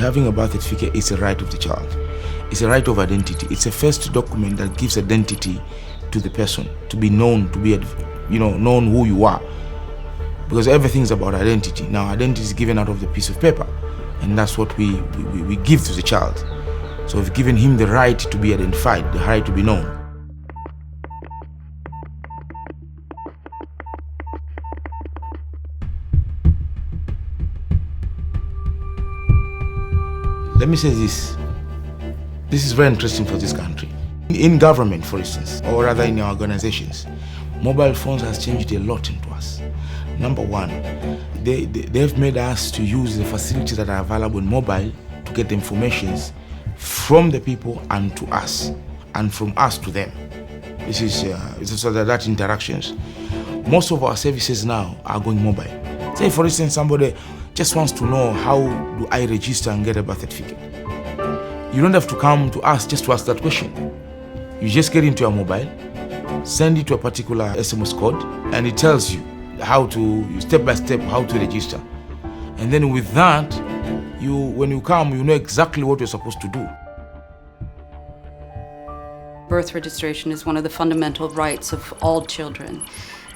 having a birth certificate is a right of the child. It's a right of identity. It's a first document that gives identity to the person, to be known, to be, known who you are. Because everything's about identity. Now, identity is given out of the piece of paper, and that's what we give to the child. So we've given him the right to be identified, the right to be known. Let me say this. This is very interesting for this country. In government, for instance, or rather in our organizations, mobile phones has changed a lot into us. Number one, they've made us to use the facilities that are available in mobile to get the informations from the people and to us, and from us to them. This is so that interactions. Most of our services now are going mobile. Say, for instance, somebody just wants to know, how do I register and get a birth certificate? You don't have to come to us just to ask that question. You just get into your mobile, send it to a particular SMS code, and it tells you step by step, how to register. And then with that, when you come, you know exactly what you're supposed to do. Birth registration is one of the fundamental rights of all children.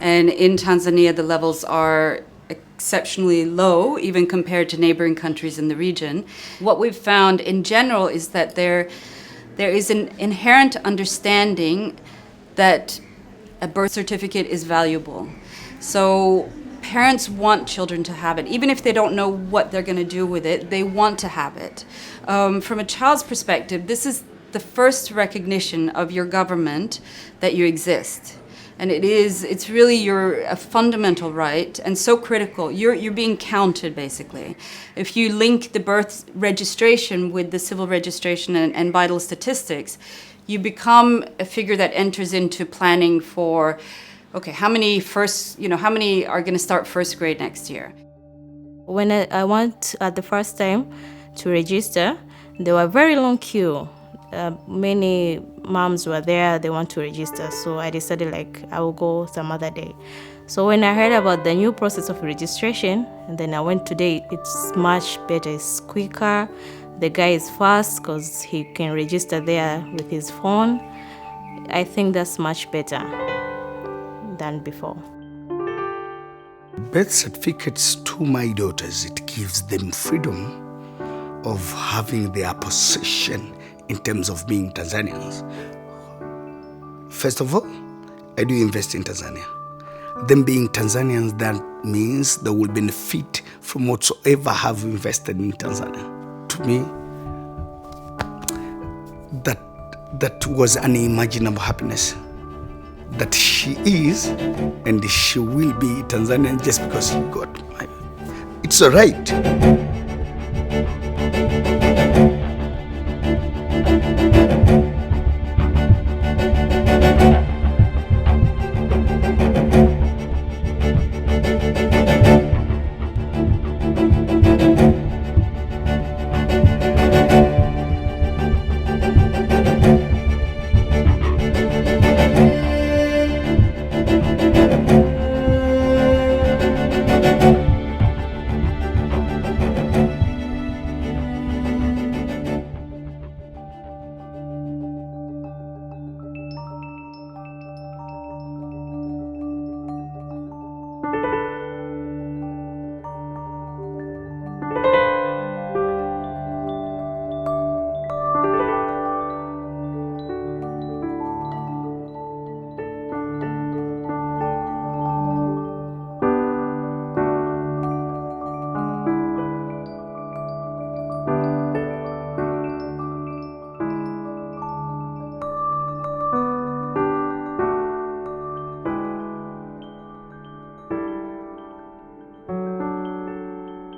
And in Tanzania, the levels are exceptionally low, even compared to neighboring countries in the region. What we've found in general is that there is an inherent understanding that a birth certificate is valuable. So parents want children to have it. Even if they don't know what they're going to do with it, they want to have it. From a child's perspective, this is the first recognition of your government that you exist. And it's really a fundamental right, and so critical. You're being counted, basically. If you link the birth registration with the civil registration and vital statistics, you become a figure that enters into planning for, okay, how many are going to start first grade next year? When I went at the first time to register, there were very long queue. Many moms were there, they want to register, so I decided I will go some other day. So when I heard about the new process of registration, and then I went today, it's much better, it's quicker. The guy is fast because he can register there with his phone. I think that's much better than before. Birth certificates to my daughters, it gives them freedom of having their possession in terms of being Tanzanians. First of all, I do invest in Tanzania. Them being Tanzanians, that means they will benefit from whatsoever I have invested in Tanzania. To me, that was unimaginable happiness. That she is and she will be Tanzanian just because she got my... It's a right.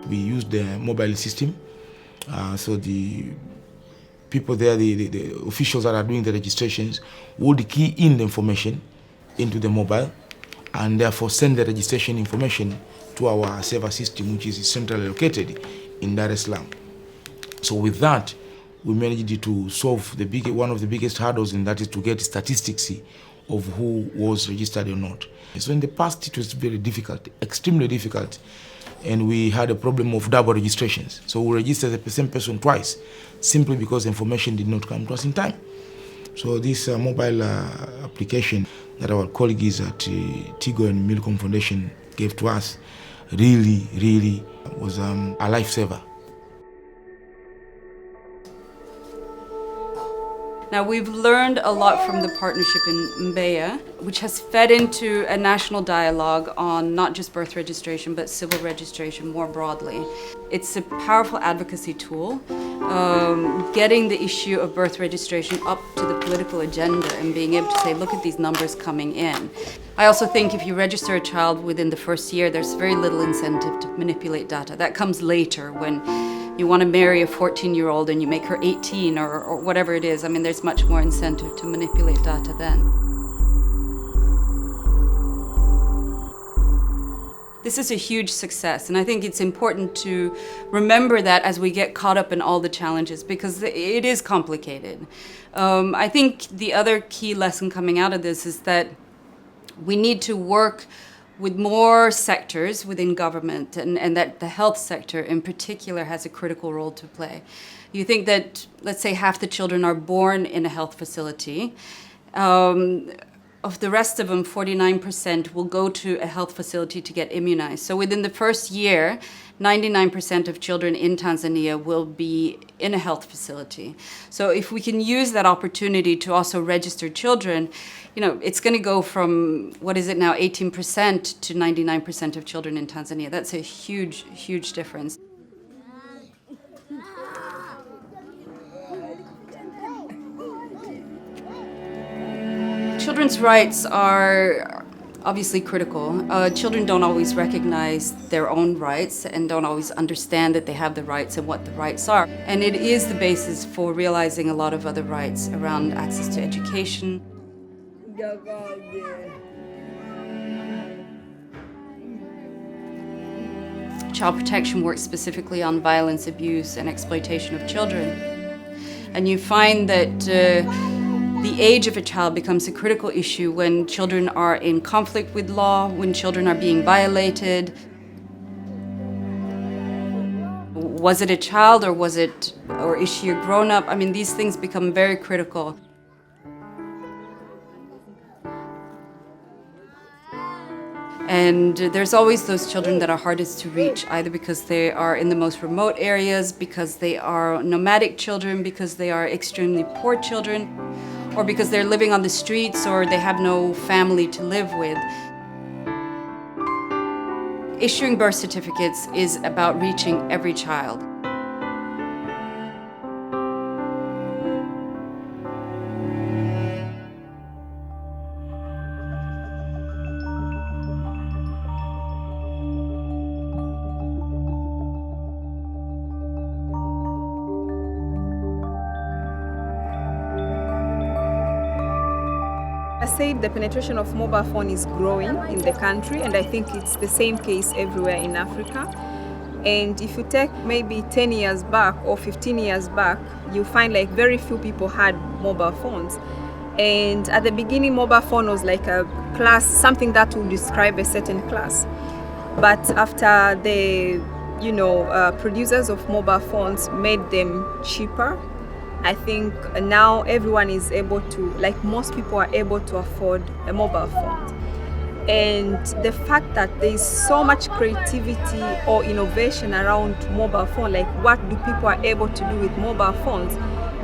We use the mobile system, so the people there, the officials that are doing the registrations, would key in the information into the mobile and therefore send the registration information to our server system, which is centrally located in Dar es Salaam. So with that, we managed to solve one of the biggest hurdles, and that is to get statistics of who was registered or not. So in the past, it was very difficult, extremely difficult. and we had a problem of double registrations. So we registered the same person twice, simply because information did not come to us in time. So this mobile application that our colleagues at Tigo and Milcom Foundation gave to us really was a lifesaver. Now, we've learned a lot from the partnership in Mbeya, which has fed into a national dialogue on not just birth registration, but civil registration more broadly. It's a powerful advocacy tool, getting the issue of birth registration up to the political agenda and being able to say, look at these numbers coming in. I also think if you register a child within the first year, there's very little incentive to manipulate data. That comes later when you want to marry a 14-year-old and you make her 18 or whatever it is. I mean, there's much more incentive to manipulate data then. This is a huge success, and I think it's important to remember that as we get caught up in all the challenges, because it is complicated. I think the other key lesson coming out of this is that we need to work with more sectors within government, and that the health sector in particular has a critical role to play. You think that, let's say, half the children are born in a health facility. Of the rest of them, 49% will go to a health facility to get immunized. So within the first year, 99% of children in Tanzania will be in a health facility. So if we can use that opportunity to also register children, you know, it's going to go from, what is it now, 18% to 99% of children in Tanzania. That's a huge, huge difference. Children's rights are obviously critical. Children don't always recognize their own rights and don't always understand that they have the rights and what the rights are. And it is the basis for realizing a lot of other rights around access to education. Child protection works specifically on violence, abuse, and exploitation of children. And you find that the age of a child becomes a critical issue when children are in conflict with law, when children are being violated. Was it a child or is she a grown-up? I mean, these things become very critical. And there's always those children that are hardest to reach, either because they are in the most remote areas, because they are nomadic children, because they are extremely poor children, or because they're living on the streets or they have no family to live with. Issuing birth certificates is about reaching every child. I said the penetration of mobile phone is growing in the country, and I think it's the same case everywhere in Africa. And if you take maybe 10 years back or 15 years back, you find like very few people had mobile phones. And at the beginning, mobile phone was like a class, something that would describe a certain class. But after the producers of mobile phones made them cheaper, I think now everyone is able to, like most people are able to afford a mobile phone. And the fact that there is so much creativity or innovation around mobile phone, like what do people are able to do with mobile phones,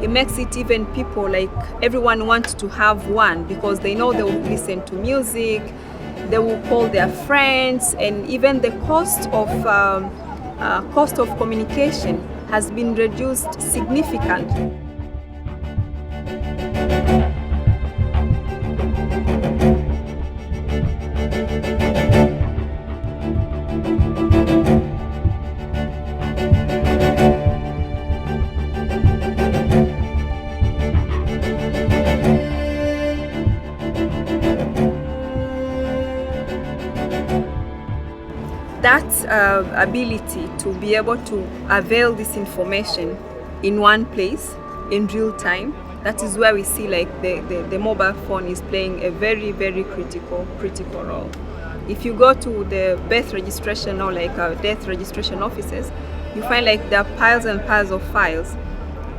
it makes it even people, like everyone wants to have one because they know they will listen to music, they will call their friends, and even the cost of communication has been reduced significantly. That ability to be able to avail this information in one place, in real time, that is where we see like the mobile phone is playing a very, very critical role. If you go to the birth registration or like death registration offices, you find like there are piles and piles of files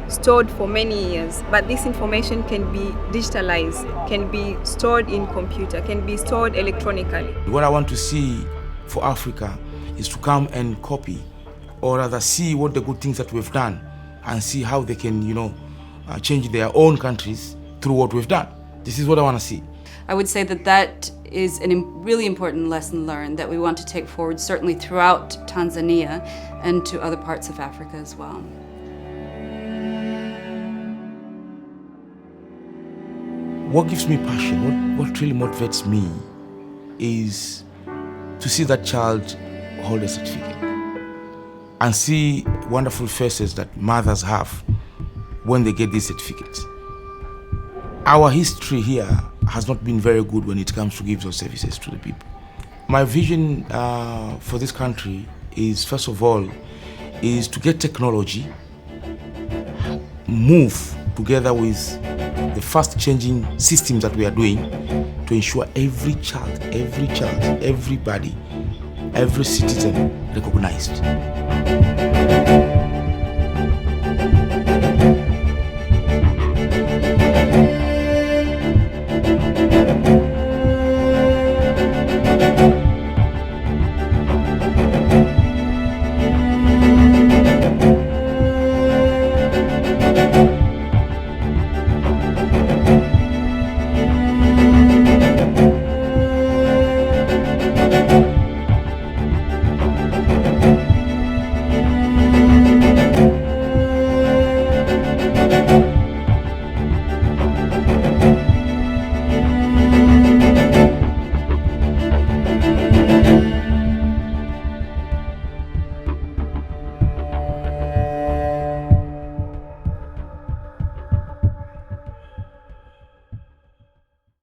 stored for many years, but this information can be digitalized, can be stored in computer, can be stored electronically. What I want to see for Africa is to come and copy, or rather see what the good things that we've done and see how they can, change their own countries through what we've done. This is what I want to see. I would say that is a really important lesson learned that we want to take forward, certainly throughout Tanzania and to other parts of Africa as well. What gives me passion, what really motivates me is to see that child hold a certificate and see wonderful faces that mothers have when they get these certificates. Our history here has not been very good when it comes to give those services to the people. My vision for this country is, first of all, is to get technology, move together with the fast changing systems that we are doing to ensure every child, everybody, every citizen recognized.